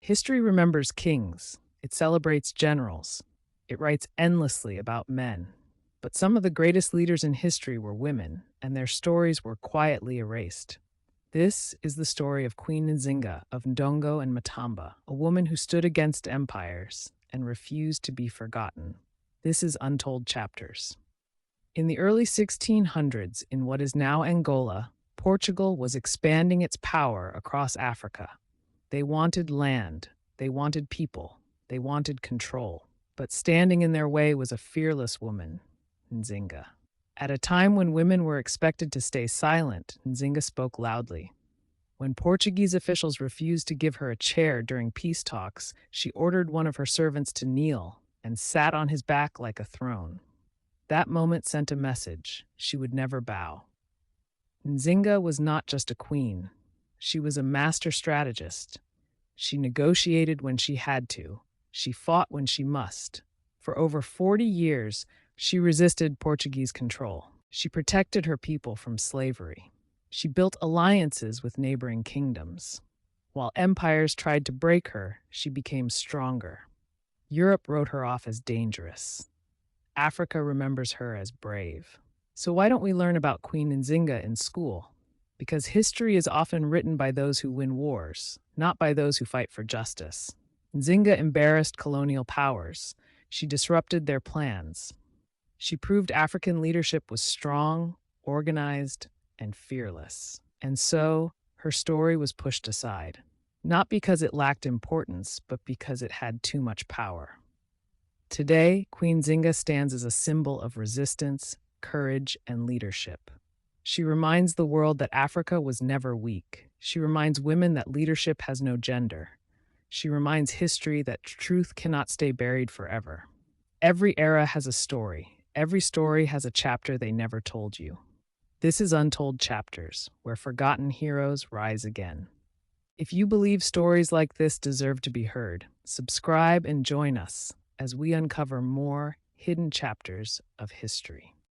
History remembers kings, it celebrates generals, it writes endlessly about men. But some of the greatest leaders in history were women, and their stories were quietly erased. This is the story of Queen Nzinga of Ndongo and Matamba, a woman who stood against empires and refused to be forgotten. This is Untold Chapters. In the early 1600s, in what is now Angola, Portugal was expanding its power across Africa. They wanted land, they wanted people, they wanted control. But standing in their way was a fearless woman, Nzinga. At a time when women were expected to stay silent, Nzinga spoke loudly. When Portuguese officials refused to give her a chair during peace talks, she ordered one of her servants to kneel and sat on his back like a throne. That moment sent a message: she would never bow. Nzinga was not just a queen, she was a master strategist. She negotiated when she had to, she fought when she must. For over 40 years, she resisted Portuguese control. She protected her people from slavery. She built alliances with neighboring kingdoms. While empires tried to break her, she became stronger. Europe wrote her off as dangerous. Africa remembers her as brave. So why don't we learn about Queen Nzinga in school? Because history is often written by those who win wars, not by those who fight for justice. Nzinga embarrassed colonial powers. She disrupted their plans. She proved African leadership was strong, organized, and fearless. And so, her story was pushed aside. Not because it lacked importance, but because it had too much power. Today, Queen Nzinga stands as a symbol of resistance, courage, and leadership. She reminds the world that Africa was never weak. She reminds women that leadership has no gender. She reminds history that truth cannot stay buried forever. Every era has a story. Every story has a chapter they never told you. This is Untold Chapters, where forgotten heroes rise again. If you believe stories like this deserve to be heard, subscribe and join us as we uncover more hidden chapters of history.